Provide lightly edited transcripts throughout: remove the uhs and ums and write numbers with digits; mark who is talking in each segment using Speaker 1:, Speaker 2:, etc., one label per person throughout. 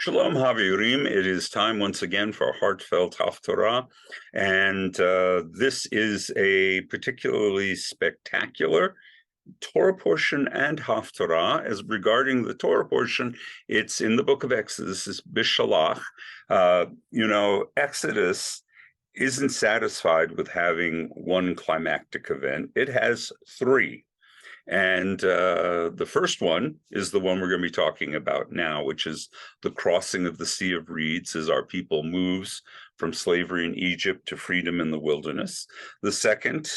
Speaker 1: Shalom Havirim. It is time once again for Heartfelt Haftarah, and this is a particularly spectacular Torah portion and Haftarah. As regarding the Torah portion, it's in the book of Exodus, it's Beshalach. Exodus isn't satisfied with having one climactic event. It has three. And the first one is the one we're going to be talking about now, which is the crossing of the Sea of Reeds as our people moves from slavery in Egypt to freedom in the wilderness. The second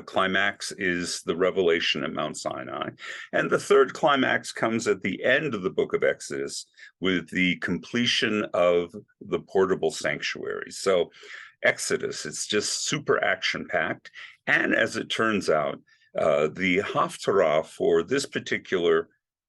Speaker 1: climax is the revelation at Mount Sinai. And the third climax comes at the end of the book of Exodus with the completion of the portable sanctuary. So Exodus, it's just super action-packed. And as it turns out, the Haftarah for this particular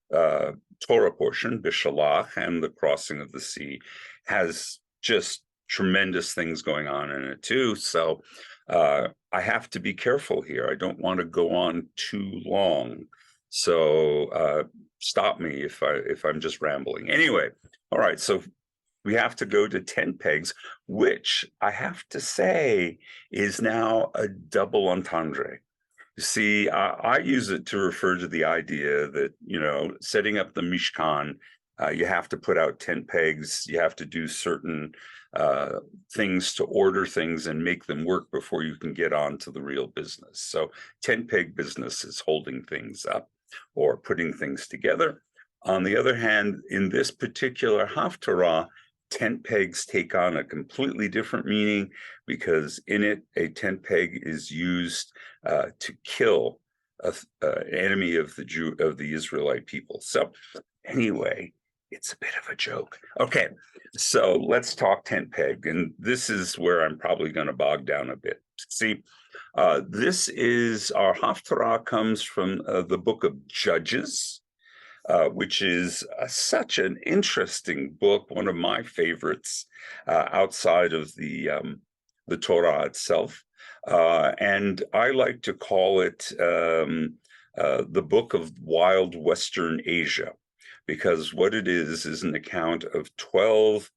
Speaker 1: Torah portion, Beshalach, and the crossing of the sea, has just tremendous things going on in it too. So I have to be careful here. I don't want to go on too long. So stop me if I'm just rambling. Anyway, all right. So we have to go to tent pegs, which I have to say is now a double entendre. You see, I use it to refer to the idea that, setting up the Mishkan, you have to put out tent pegs, you have to do certain things to order things and make them work before you can get on to the real business. So tent peg business is holding things up or putting things together. On the other hand, in this particular Haftarah, tent pegs take on a completely different meaning because in it, a tent peg is used to kill an enemy of the Israelite people. So anyway, it's a bit of a joke. Okay, so let's talk tent peg. And this is where I'm probably going to bog down a bit. See, this is our Haftarah comes from the book of Judges, which is such an interesting book, one of my favorites outside of the Torah itself. And I like to call it the book of wild Western Asia, because what it is an account of 12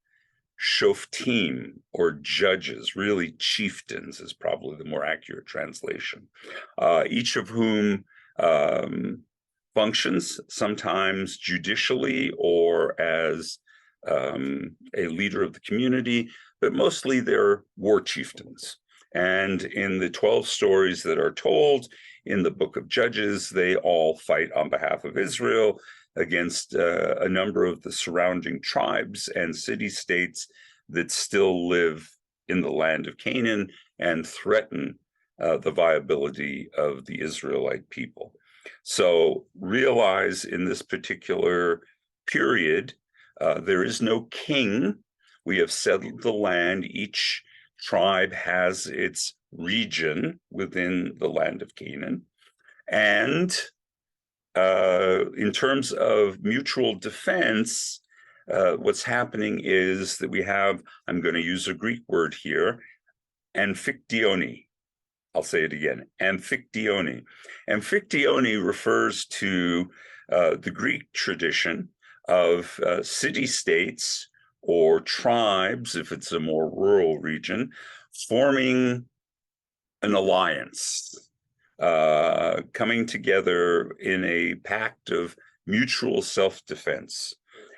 Speaker 1: shoftim, or judges, really chieftains is probably the more accurate translation, each of whom functions sometimes judicially or as a leader of the community, but mostly they're war chieftains. And in the 12 stories that are told in the book of Judges, they all fight on behalf of Israel against a number of the surrounding tribes and city-states that still live in the land of Canaan and threaten the viability of the Israelite people. So realize in this particular period, there is no king. We have settled the land. Each tribe has its region within the land of Canaan. And in terms of mutual defense, what's happening is that we have, I'm going to use a Greek word here, amphictyony. I'll say it again, amphictyony. Amphictyony refers to the Greek tradition of city-states or tribes, if it's a more rural region, forming an alliance, coming together in a pact of mutual self-defense.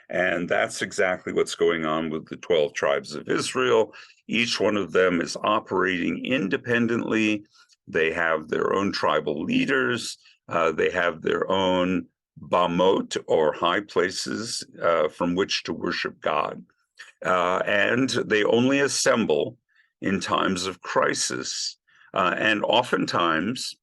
Speaker 1: And that's exactly what's going on with the 12 tribes of Israel. Each one of them is operating independently. They have their own tribal leaders. They have their own bamot, or high places from which to worship God. And they only assemble in times of crisis. And oftentimes,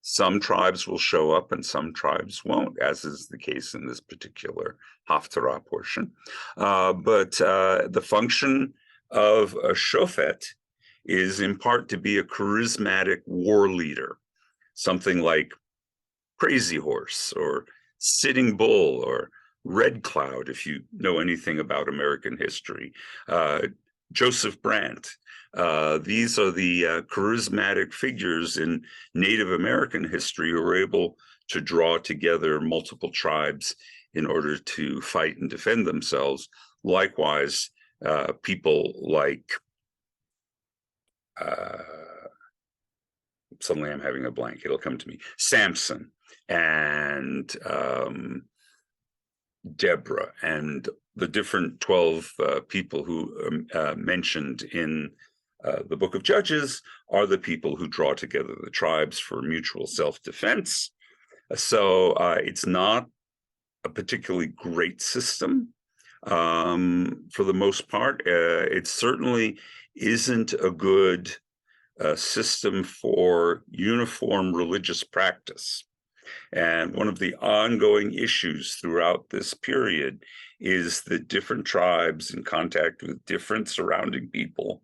Speaker 1: some tribes will show up and some tribes won't, as is the case in this particular Haftarah portion. But the function of a shofet is in part to be a charismatic war leader, something like Crazy Horse or Sitting Bull or Red Cloud, if you know anything about American history. Joseph Brant. These are the charismatic figures in Native American history who were able to draw together multiple tribes in order to fight and defend themselves. Likewise, people like, suddenly I'm having a blank, it'll come to me, Samson and Deborah and the different 12 people who mentioned in the book of Judges are the people who draw together the tribes for mutual self-defense. So it's not a particularly great system for the most part. It certainly isn't a good system for uniform religious practice. And one of the ongoing issues throughout this period is that different tribes in contact with different surrounding people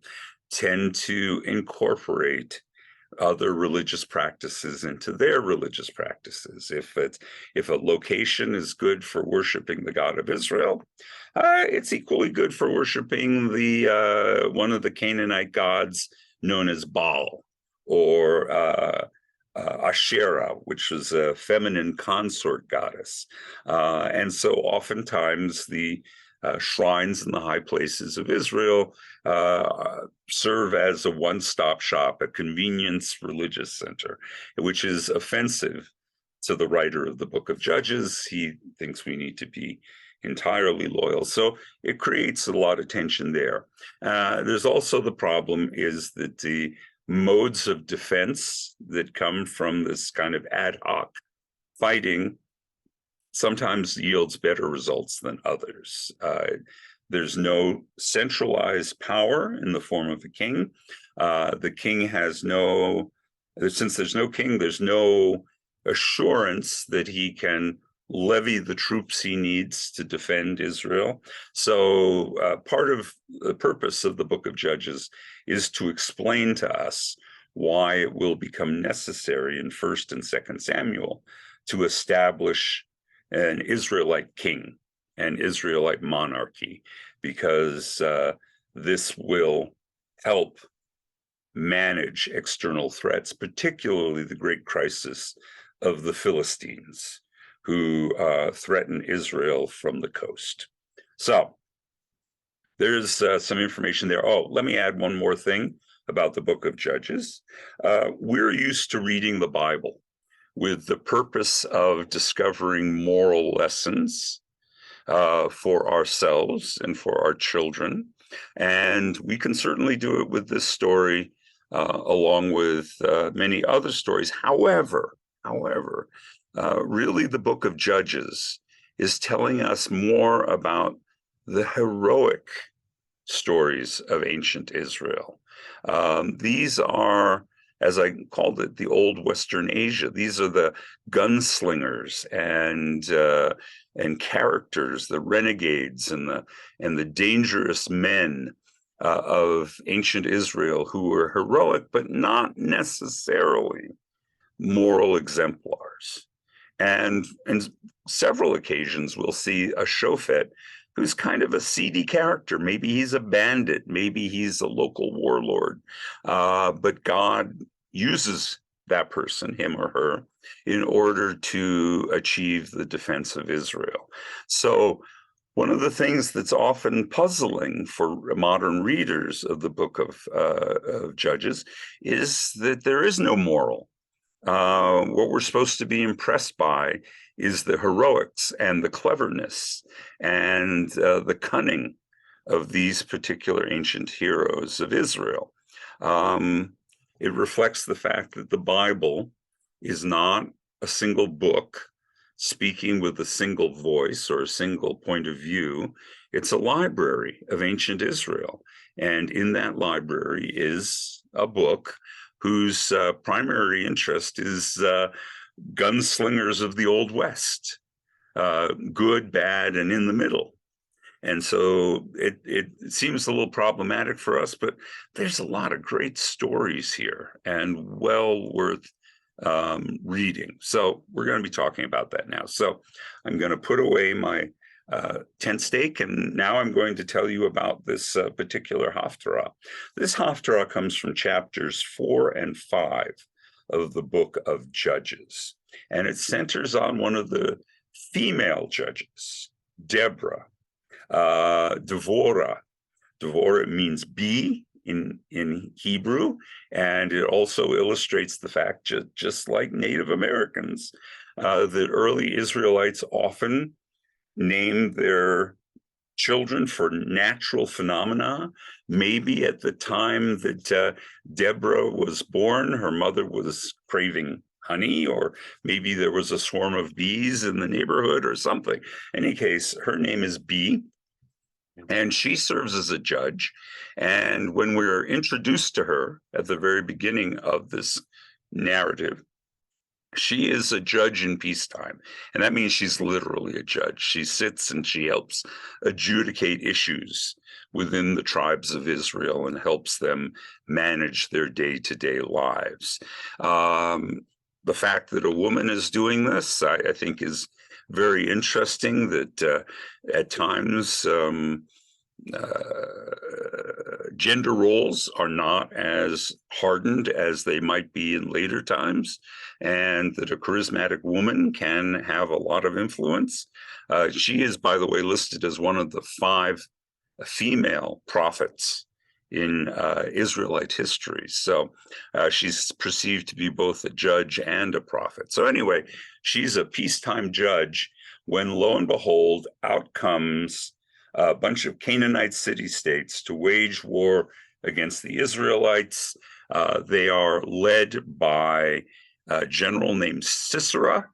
Speaker 1: tend to incorporate other religious practices into their religious practices. If a location is good for worshiping the God of Israel, it's equally good for worshiping the one of the Canaanite gods known as Baal, or Asherah, which was a feminine consort goddess. And so oftentimes the shrines in the high places of Israel serve as a one-stop shop, a convenience religious center, which is offensive to the writer of the book of Judges. He thinks we need to be entirely loyal. So it creates a lot of tension there. There's also the problem is that the modes of defense that come from this kind of ad hoc fighting sometimes yields better results than others. There's no centralized power in the form of a king. The king has since there's no king, there's no assurance that he can levy the troops he needs to defend Israel. So part of the purpose of the book of Judges is to explain to us why it will become necessary in 1st and 2nd Samuel to establish an Israelite king, an Israelite monarchy, because this will help manage external threats, particularly the great crisis of the Philistines, who threaten Israel from the coast. So there's some information there. Oh, let me add one more thing about the book of Judges. We're used to reading the Bible with the purpose of discovering moral lessons for ourselves and for our children. And we can certainly do it with this story, along with many other stories. However, really the book of Judges is telling us more about the heroic stories of ancient Israel. These are, as I called it, the old Western Asia. These are the gunslingers and characters, the renegades and the dangerous men of ancient Israel who were heroic, but not necessarily moral exemplars. And in several occasions, we'll see a Shofet who's kind of a seedy character. Maybe he's a bandit, maybe he's a local warlord, but God uses that person, him or her, in order to achieve the defense of Israel. So one of the things that's often puzzling for modern readers of the book of Judges is that there is no moral. What we're supposed to be impressed by is the heroics and the cleverness and the cunning of these particular ancient heroes of Israel. It reflects the fact that the Bible is not a single book speaking with a single voice or a single point of view. It's a library of ancient Israel. And in that library is a book whose primary interest is gunslingers of the Old West, good, bad, and in the middle. And so it seems a little problematic for us, but there's a lot of great stories here and well worth reading. So we're going to be talking about that now. So I'm going to put away my tent stake, and now I'm going to tell you about this particular Haftarah. This Haftarah comes from chapters 4 and 5 of the book of Judges, and it centers on one of the Female judges, Deborah, Deborah. Deborah means bee in Hebrew, and it also illustrates the fact, just like Native Americans, that early Israelites often named their children for natural phenomena. Maybe at the time that Deborah was born, her mother was craving honey, or maybe there was a swarm of bees in the neighborhood or something. In any case, her name is Bee, and she serves as a judge. And when we're introduced to her at the very beginning of this narrative, she is a judge in peacetime. And that means she's literally a judge. She sits and she helps adjudicate issues within the tribes of Israel and helps them manage their day-to-day lives. The fact that a woman is doing this, I think, is very interesting, that at times gender roles are not as hardened as they might be in later times, and that a charismatic woman can have a lot of influence. She is, by the way, listed as one of the 5 female prophets in Israelite history. So she's perceived to be both a judge and a prophet. So anyway, she's a peacetime judge when, lo and behold, out comes a bunch of Canaanite city-states to wage war against the Israelites. They are led by a general named Sisera,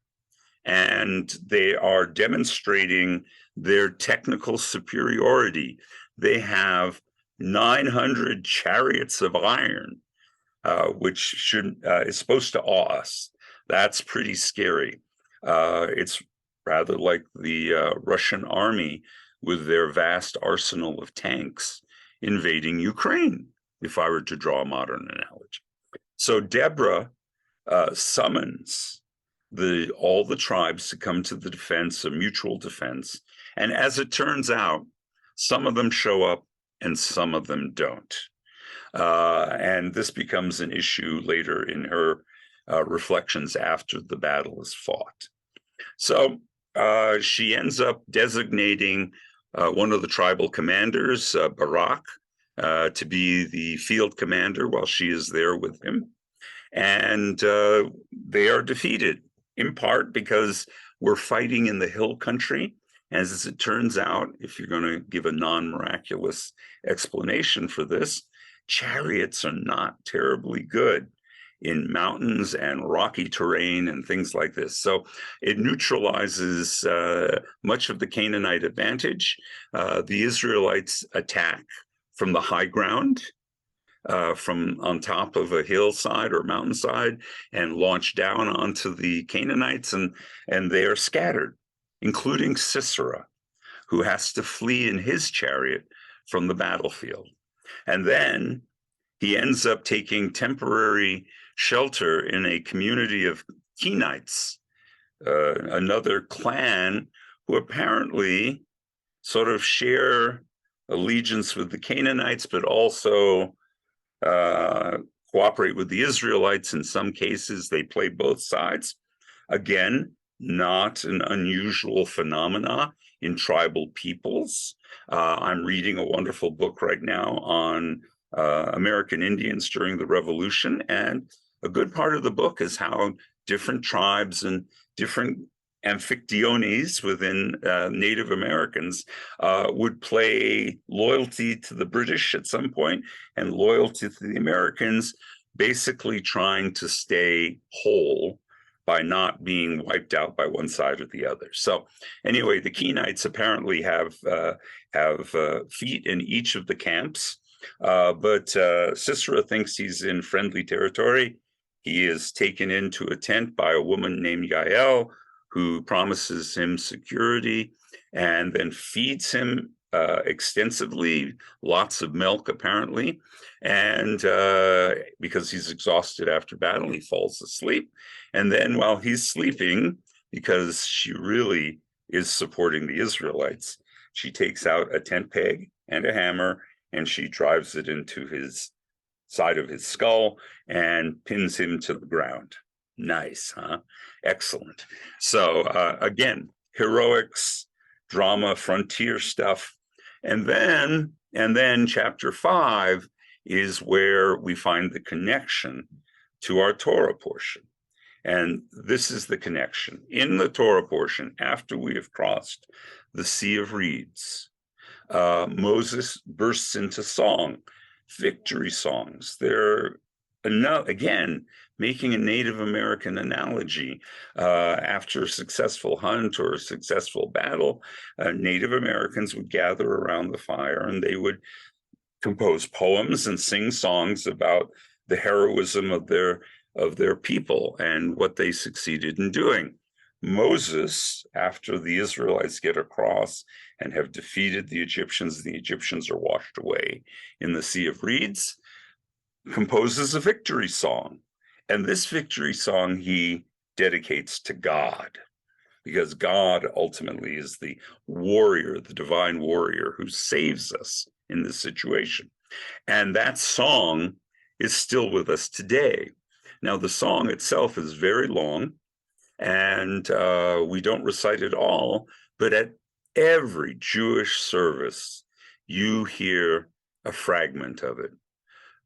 Speaker 1: and they are demonstrating their technical superiority. They have 900 chariots of iron, which is supposed to awe us. That's pretty scary. It's rather like the Russian army with their vast arsenal of tanks invading Ukraine, if I were to draw a modern analogy. So Deborah summons all the tribes to come to the defense, a mutual defense. And as it turns out, some of them show up and some of them don't. And this becomes an issue later in her reflections after the battle is fought. So she ends up designating one of the tribal commanders, Barak, to be the field commander while she is there with him. And they are defeated, in part because we're fighting in the hill country. As it turns out, if you're going to give a non-miraculous explanation for this, chariots are not terribly good in mountains and rocky terrain and things like this. So it neutralizes much of the Canaanite advantage. The Israelites attack from the high ground, from on top of a hillside or mountainside, and launch down onto the Canaanites, and they are scattered, including Sisera, who has to flee in his chariot from the battlefield. And then he ends up taking temporary shelter in a community of Kenites, another clan who apparently sort of share allegiance with the Canaanites, but also cooperate with the Israelites. In some cases, they play both sides. Again, not an unusual phenomena in tribal peoples. I'm reading a wonderful book right now on American Indians during the Revolution, and a good part of the book is how different tribes and different amphictyones within Native Americans would play loyalty to the British at some point and loyalty to the Americans, basically trying to stay whole by not being wiped out by one side or the other. So anyway, the Kenites apparently have feet in each of the camps, but Sisera thinks he's in friendly territory. He is taken into a tent by a woman named Yael, who promises him security and then feeds him extensively, lots of milk apparently. And because he's exhausted after battle, he falls asleep. And then while he's sleeping, because she really is supporting the Israelites, she takes out a tent peg and a hammer, and she drives it into his side of his skull and pins him to the ground. Nice, huh? Excellent. So again, heroics, drama, frontier stuff. And then chapter 5 is where we find the connection to our Torah portion. And this is the connection. In the Torah portion, after we have crossed the Sea of Reeds, Moses bursts into song, victory songs. They're, again, making a Native American analogy. After a successful hunt or a successful battle, Native Americans would gather around the fire and they would compose poems and sing songs about the heroism of their people and what they succeeded in doing. Moses, after the Israelites get across and have defeated the Egyptians are washed away in the Sea of Reeds, composes a victory song. And this victory song he dedicates to God, because God ultimately is the warrior, the divine warrior who saves us in this situation. And that song is still with us today. Now, the song itself is very long, and we don't recite it all, but at every Jewish service, you hear a fragment of it.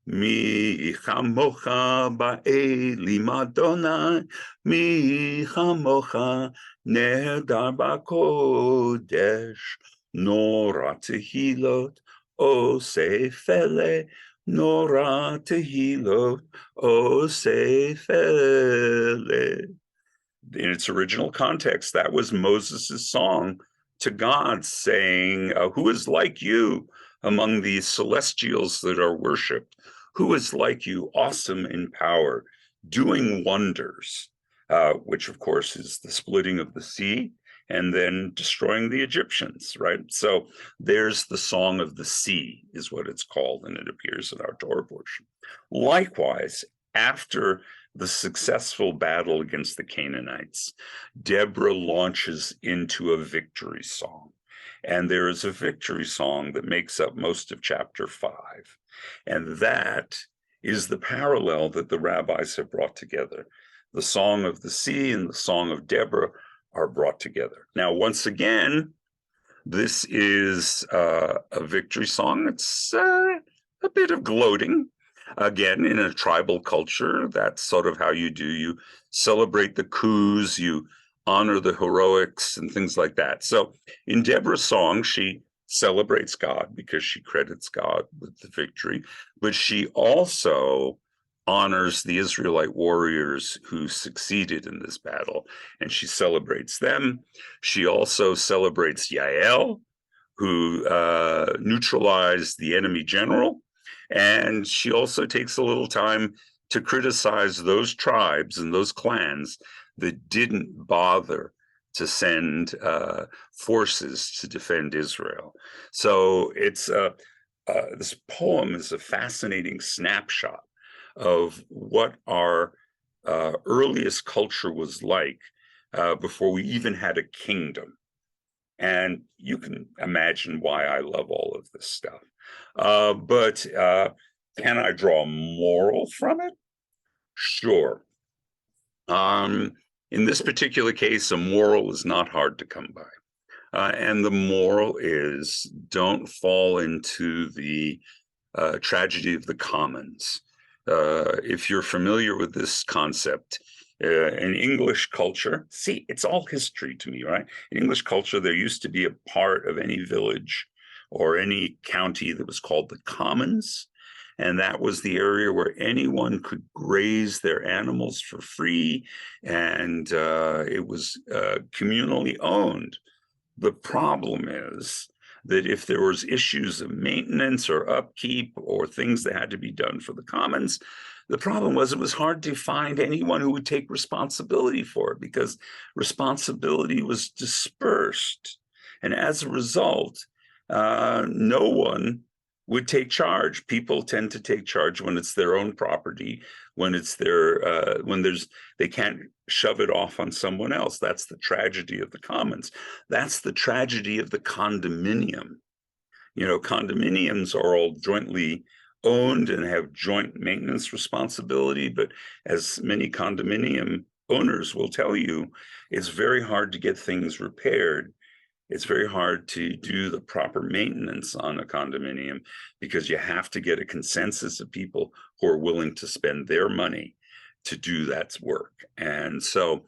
Speaker 1: Mi chamocha ba'elim Adonai, mi chamocha nehedar ba'kodesh, nora tehilot osefele, nora tehilot osefele. In its original context, that was Moses' song to God, saying, who is like you among the celestials that are worshipped? Who is like you, awesome in power, doing wonders, which of course is the splitting of the sea and then destroying the Egyptians, right? So there's the Song of the Sea is what it's called, and it appears in our Torah portion. Likewise, after the successful battle against the Canaanites, Deborah launches into a victory song. And there is a victory song that makes up most of chapter 5. And that is the parallel that the rabbis have brought together. The Song of the Sea and the Song of Deborah are brought together. Now, once again, this is a victory song. It's a bit of gloating. Again, in a tribal culture, that's sort of how you do. You celebrate the coups, you honor the heroics and things like that. So in Deborah's song, she celebrates God because she credits God with the victory, but she also honors the Israelite warriors who succeeded in this battle, and she celebrates them. She also celebrates Yael, who neutralized the enemy general, and she also takes a little time to criticize those tribes and those clans that didn't bother to send forces to defend Israel. So it's this poem is a fascinating snapshot of what our earliest culture was like before we even had a kingdom. And you can imagine why I love all of this stuff. But can I draw a moral from it? Sure. In this particular case, a moral is not hard to come by. And the moral is don't fall into the tragedy of the commons. If you're familiar with this concept, in English culture, see, it's all history to me, right? In English culture, there used to be a part of any village or any county that was called the commons. And that was the area where anyone could graze their animals for free. And it was communally owned. The problem is that if there was issues of maintenance or upkeep or things that had to be done for the commons, the problem was it was hard to find anyone who would take responsibility for it because responsibility was dispersed. And as a result, no one would take charge. People tend to take charge when it's their own property, when it's their, they can't shove it off on someone else. That's the tragedy of the commons. That's the tragedy of the condominium. You know, condominiums are all jointly owned and have joint maintenance responsibility, but as many condominium owners will tell you it's very hard to get things repaired. It's very hard to do the proper maintenance on a condominium because you have to get a consensus of people who are willing to spend their money to do that work. And so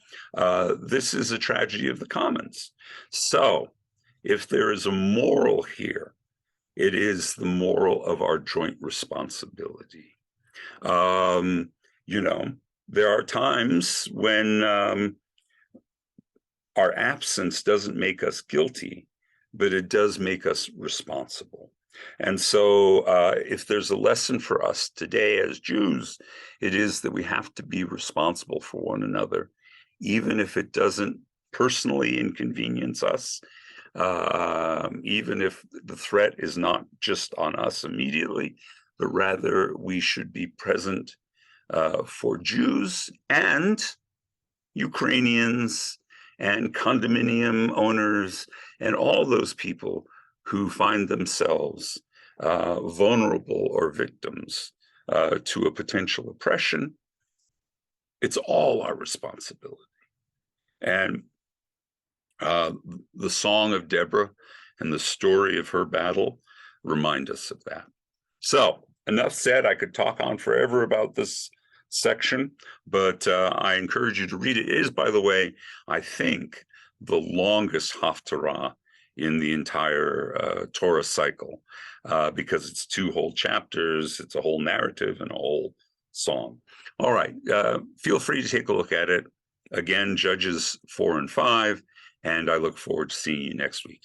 Speaker 1: this is a tragedy of the commons. So if there is a moral here, it is the moral of our joint responsibility. You know, there are times when our absence doesn't make us guilty, but it does make us responsible. And so if there's a lesson for us today as Jews, it is that we have to be responsible for one another, even if it doesn't personally inconvenience us, even if the threat is not just on us immediately, but rather we should be present for Jews and Ukrainians and condominium owners and all those people who find themselves vulnerable or victims to a potential oppression. It's all our responsibility. And the song of Deborah and the story of her battle remind us of that. So enough said. I could talk on forever about this section, but I encourage you to read it. It is, by the way, I think the longest Haftarah in the entire Torah cycle, because it's 2 whole chapters, it's a whole narrative and a whole song. All right, feel free to take a look at it. Again, Judges 4 and 5, and I look forward to seeing you next week.